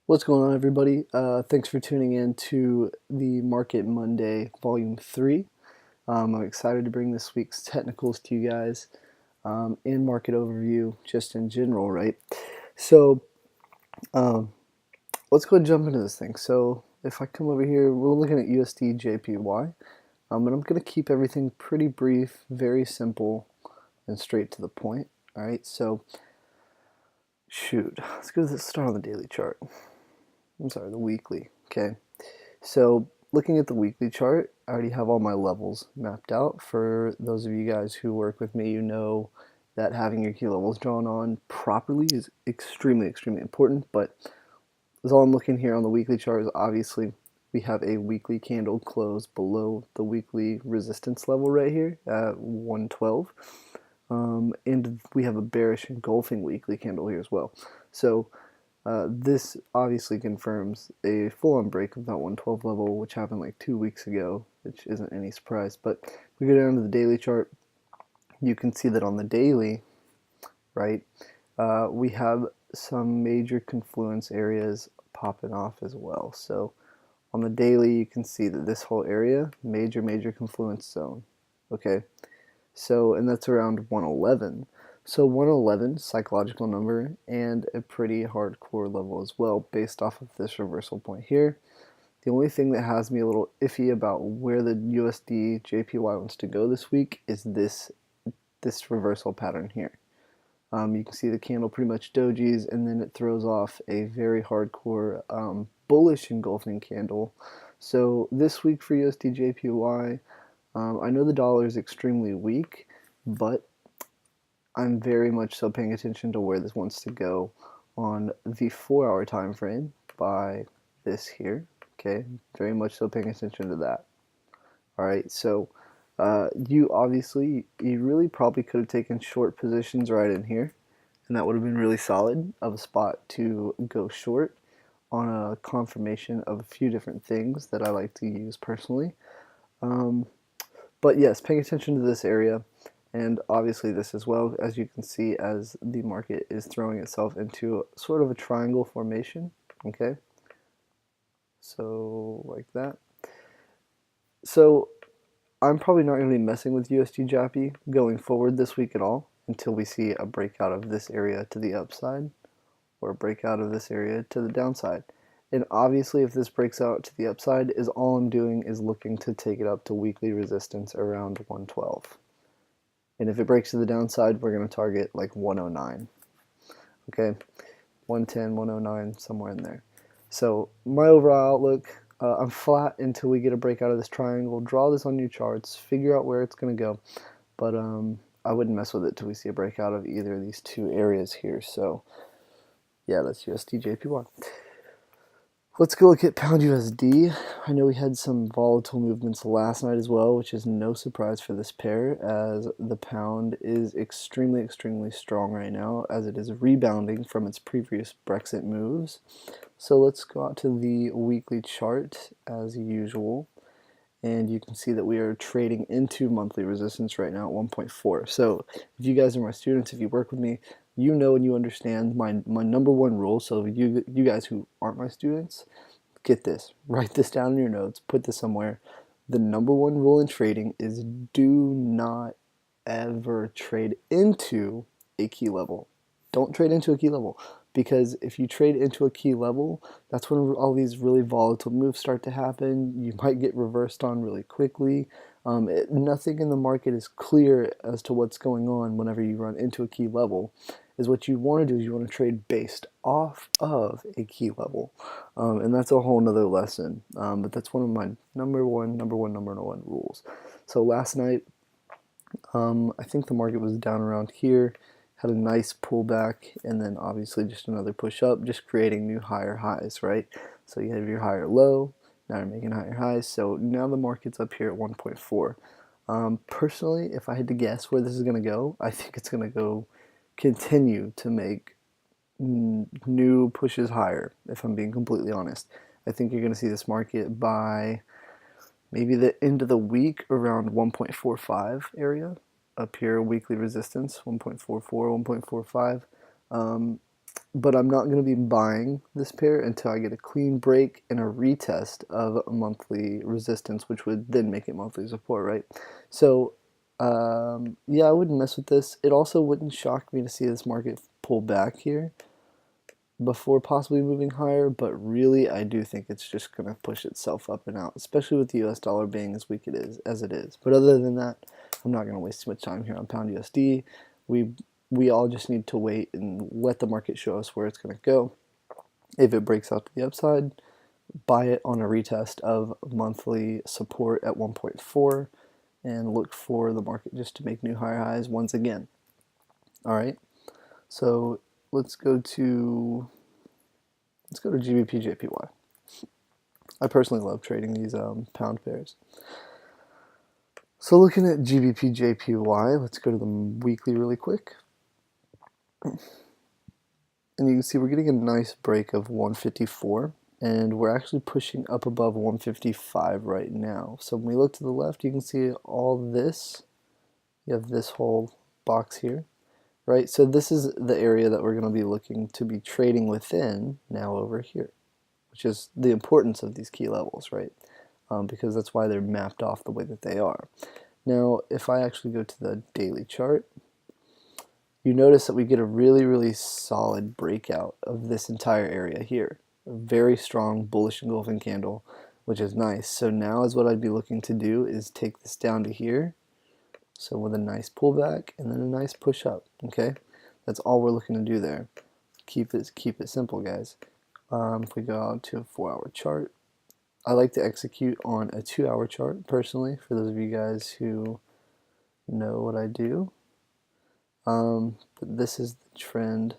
What's going on, everybody? Thanks for tuning in to the Market Monday Volume 3. I'm excited to bring this week's technicals to you guys and market overview just in general, right? So um, let's go and jump into this thing. So if I come over here, we're looking at USD JPY, and I'm going to keep everything pretty brief, very simple, and straight to the point. All right, so let's start on the daily chart. I'm sorry, the weekly. Okay. So looking at the weekly chart, I already have all my levels mapped out. For those of you guys who work with me, you know that having your key levels drawn on properly is extremely, extremely important. But as all I'm looking here on the weekly chart is obviously we have a weekly candle close below the weekly resistance level right here at 112. And we have a bearish engulfing weekly candle here as well. So this obviously confirms a full-on break of that 112 level, which happened like 2 weeks ago, which isn't any surprise. But if we go down to the daily chart, you can see that on the daily, right, we have some major confluence areas popping off as well. So on the daily, you can see that this whole area, major confluence zone. Okay, so, and that's around 111. So 111, psychological number, and a pretty hardcore level as well, based off of this reversal point here. The only thing that has me a little iffy about where the USD JPY wants to go this week is this reversal pattern here. You can see the candle pretty much dojis, and then it throws off a very hardcore bullish engulfing candle. So this week for USD JPY, I know the dollar is extremely weak, but I'm very much so paying attention to where this wants to go on the 4-hour time frame by this here. Okay, very much so paying attention to that. All right, so you really probably could have taken short positions right in here, and that would have been really solid of a spot to go short on a confirmation of a few different things that I like to use personally. But yes, paying attention to this area, and obviously this as well, as you can see, as the market is throwing itself into sort of a triangle formation. Okay, so like that. So I'm probably not going to be messing with USD JAPY going forward this week at all until we see a breakout of this area to the upside or a breakout of this area to the downside. And obviously if this breaks out to the upside, is all I'm doing is looking to take it up to weekly resistance around 112. And if it breaks to the downside, we're going to target like 109. Okay, 110, 109, somewhere in there. So my overall outlook, I'm flat until we get a breakout of this triangle. Draw this on your charts, figure out where it's going to go. But I wouldn't mess with it till we see a breakout of either of these two areas here. So yeah, that's USD JPY. Let's go look at Pound USD. I know we had some volatile movements last night as well, which is no surprise for this pair, as the pound is extremely strong right now, as it is rebounding from its previous Brexit moves. So let's go out to the weekly chart as usual, and you can see that we are trading into monthly resistance right now at 1.4. So if you guys are my students, if you work with me, you know and you understand my number one rule. So you guys who aren't my students, get this, write this down in your notes, put this somewhere. The number one rule in trading is do not ever trade into a key level. Don't trade into a key level, because if you trade into a key level, that's when all these really volatile moves start to happen. You might get reversed on really quickly. Nothing in the market is clear as to what's going on whenever you run into a key level. Is what you want to do is you want to trade based off of a key level, and that's a whole nother lesson. But that's one of my number one rules. So last night, I think the market was down around here, had a nice pullback, and then obviously just another push up, just creating new higher highs, right? So you have your higher low, now you're making higher highs. So now the market's up here at 1.4. Personally, if I had to guess where this is going to go, I think it's going to go continue to make new pushes higher, if I'm being completely honest. I think you're going to see this market by maybe the end of the week around 1.45 area, up here, weekly resistance, 1.44, 1.45. but I'm not going to be buying this pair until I get a clean break and a retest of a monthly resistance, which would then make it monthly support, right? So yeah, I wouldn't mess with this. It also wouldn't shock me to see this market pull back here before possibly moving higher, but really I do think it's just going to push itself up and out, especially with the US dollar being as weak as it is. But other than that, I'm not going to waste too much time here on pound USD. We all just need to wait and let the market show us where it's going to go. If it breaks out to the upside, buy it on a retest of monthly support at 1.4 and look for the market just to make new higher highs once again. All right, so let's go to GBP JPY. I personally love trading these pound pairs. So looking at GBP JPY, let's go to the weekly really quick. And you can see we're getting a nice break of 154, and we're actually pushing up above 155 right now. So when we look to the left, you can see all this. You have this whole box here, right? So this is the area that we're going to be looking to be trading within now over here, which is the importance of these key levels, right? Because that's why they're mapped off the way that they are. Now, if I actually go to the daily chart, you notice that we get a really, really solid breakout of this entire area here. A very strong bullish engulfing candle, which is nice. So now is what I'd be looking to do is take this down to here. So with a nice pullback and then a nice push up, okay? That's all we're looking to do there. Keep it simple, guys. If we go out to a 4-hour chart, I like to execute on a 2-hour chart personally, for those of you guys who know what I do. But this is the trend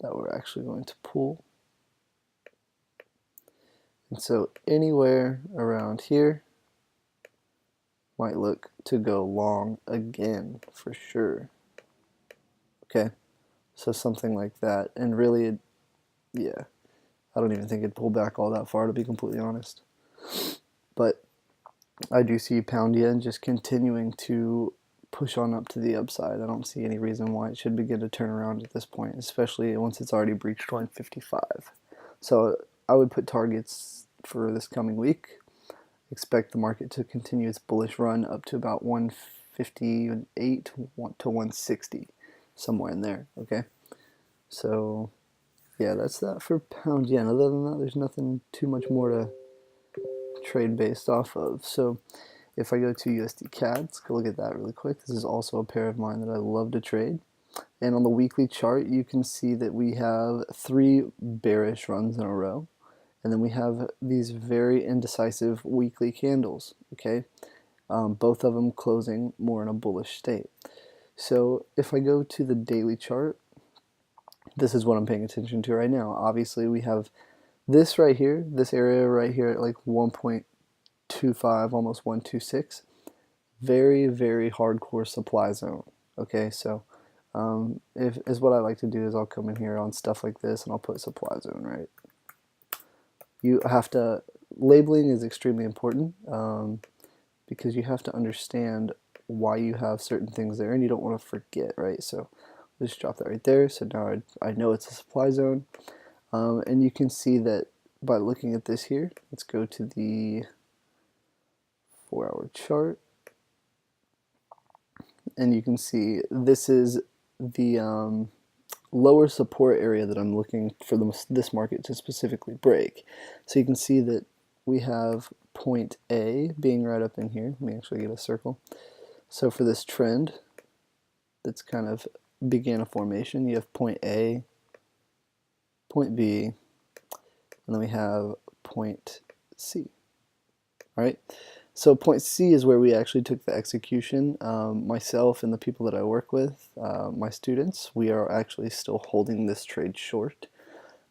that we're actually going to pull. And so anywhere around here might look to go long again for sure. Okay, so something like that. And really, yeah, I don't even think it'd pull back all that far, to be completely honest. But I do see pound yen just continuing to push on up to the upside. I don't see any reason why it should begin to turn around at this point, especially once it's already breached 155. So I would put targets for this coming week. Expect the market to continue its bullish run up to about 158 to 160, somewhere in there, okay? So yeah, that's that for pound yen. Other than that, there's nothing too much more to trade based off of. So if I go to USD CAD, let's go look at that really quick. This is also a pair of mine that I love to trade. And on the weekly chart, you can see that we have 3 bearish runs in a row. And then we have these very indecisive weekly candles, okay? Both of them closing more in a bullish state. So if I go to the daily chart, this is what I'm paying attention to right now. Obviously, we have this right here, this area right here at like 1.25, almost 126. Very, very hardcore supply zone. Okay, so is what I like to do is I'll come in here on stuff like this and I'll put supply zone, right? You have to, labeling is extremely important because you have to understand why you have certain things there and you don't want to forget, right? So just drop that right there. So now I know it's a supply zone. And you can see that by looking at this here. Let's go to the 4-hour chart. And you can see this is the lower support area that I'm looking for this market to specifically break. So you can see that we have point A being right up in here. Let me actually get a circle. So for this trend that's kind of began a formation, you have point A, point B, and then we have point C. All right. So point C is where we actually took the execution. Myself and the people that I work with, my students, we are actually still holding this trade short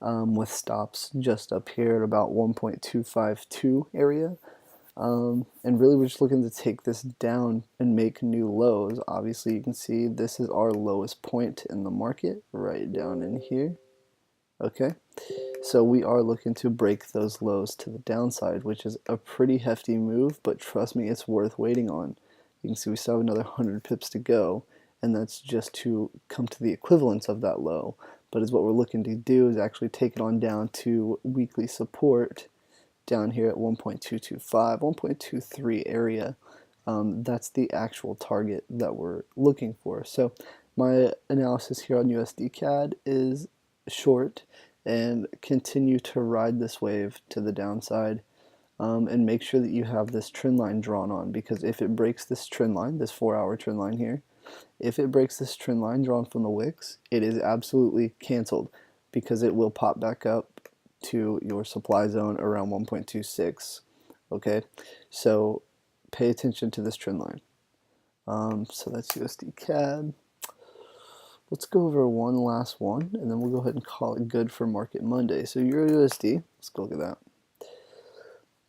with stops just up here at about 1.252 area. And really we're just looking to take this down and make new lows. Obviously you can see this is our lowest point in the market right down in here. Okay. So we are looking to break those lows to the downside, which is a pretty hefty move, but trust me, it's worth waiting on. You can see we still have another 100 pips to go, and that's just to come to the equivalence of that low. But is what we're looking to do is actually take it on down to weekly support down here at 1.225, 1.23 area. That's the actual target that we're looking for. So my analysis here on USD CAD is short and continue to ride this wave to the downside, and make sure that you have this trend line drawn on, because if it breaks this trend line, this 4-hour trend line here, if it breaks this trend line drawn from the wicks, it is absolutely canceled, because it will pop back up to your supply zone around 1.26. Okay, so pay attention to this trend line. So that's USD CAD. Let's go over one last one, and then we'll go ahead and call it good for Market Monday. So Euro USD, let's go look at that.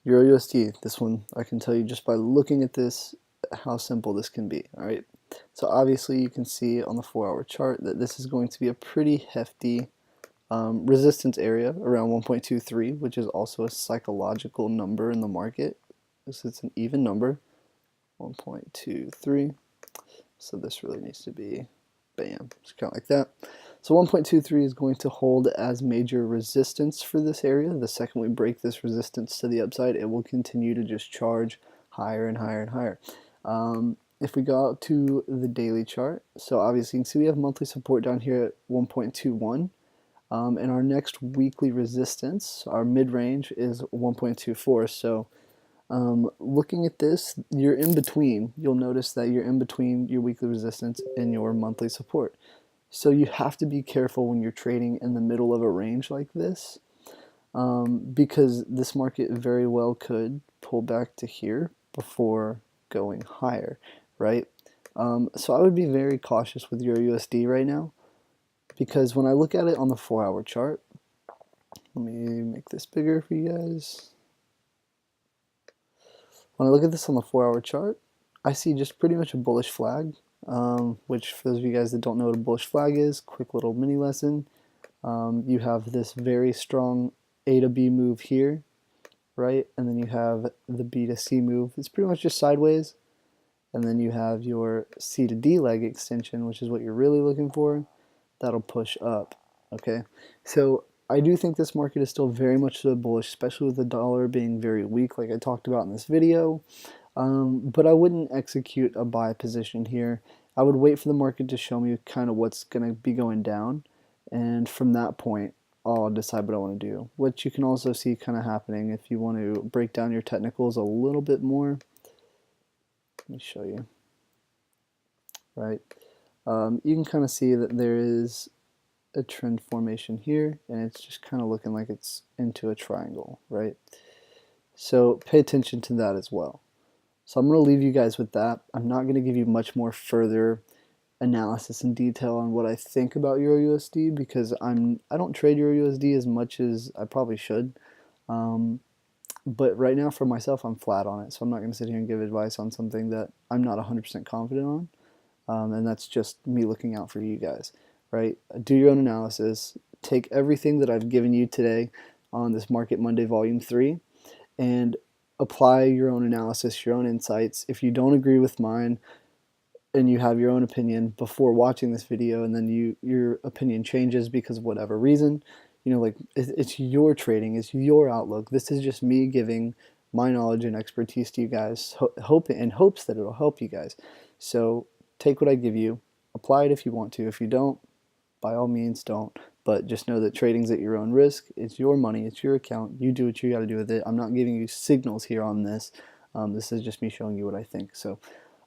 Euro USD, this one I can tell you just by looking at this how simple this can be. All right. So obviously you can see on the 4-hour chart that this is going to be a pretty hefty resistance area around 1.23, which is also a psychological number in the market. This is an even number, 1.23. So this really needs to be bam, just kind of like that. So 1.23 is going to hold as major resistance for this area. The second we break this resistance to the upside, it will continue to just charge higher and higher and higher. If we go out to the daily chart, so obviously you can see we have monthly support down here at 1.21. And our next weekly resistance, our mid-range, is 1.24. So looking at this, you're in between. You'll notice that you're in between your weekly resistance and your monthly support. So you have to be careful when you're trading in the middle of a range like this, because this market very well could pull back to here before going higher, right? So I would be very cautious with Euro USD right now, because when I look at it on the 4-hour chart, let me make this bigger for you guys. When I look at this on the 4-hour chart, I see just pretty much a bullish flag, which for those of you guys that don't know what a bullish flag is, quick little mini lesson. You have this very strong A to B move here, right? And then you have the B to C move. It's pretty much just sideways. And then you have your C to D leg extension, which is what you're really looking for. That'll push up, okay? So I do think this market is still very much so bullish, especially with the dollar being very weak, like I talked about in this video. But I wouldn't execute a buy position here. I would wait for the market to show me kind of what's going to be going down, and from that point, I'll decide what I want to do. What you can also see kind of happening if you want to break down your technicals a little bit more. Let me show you. Right. You can kind of see that there is a trend formation here, and it's just kind of looking like it's into a triangle, right? So pay attention to that as well. So I'm going to leave you guys with that. I'm not going to give you much more further analysis and detail on what I think about Euro USD, because I don't trade Euro USD as much as I probably should. But right now for myself, I'm flat on it, so I'm not going to sit here and give advice on something that I'm not 100% confident on. And that's just me looking out for you guys, right? Do your own analysis. Take everything that I've given you today on this Market Monday Volume 3 and apply your own analysis, your own insights. If you don't agree with mine and you have your own opinion before watching this video, and then your opinion changes because of whatever reason, you know, like it's your trading, it's your outlook. This is just me giving my knowledge and expertise to you guys, in hopes that it'll help you guys. So take what I give you, apply it if you want to. If you don't, by all means don't. But just know that trading's at your own risk. It's your money, it's your account. You do what you got to do with it. I'm not giving you signals here on this. This is just me showing you what I think. So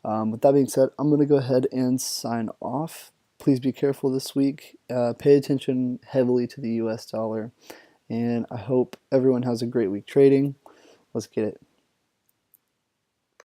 with that being said, I'm going to go ahead and sign off. Please be careful this week. Pay attention heavily to the US dollar. And I hope everyone has a great week trading. Let's get it.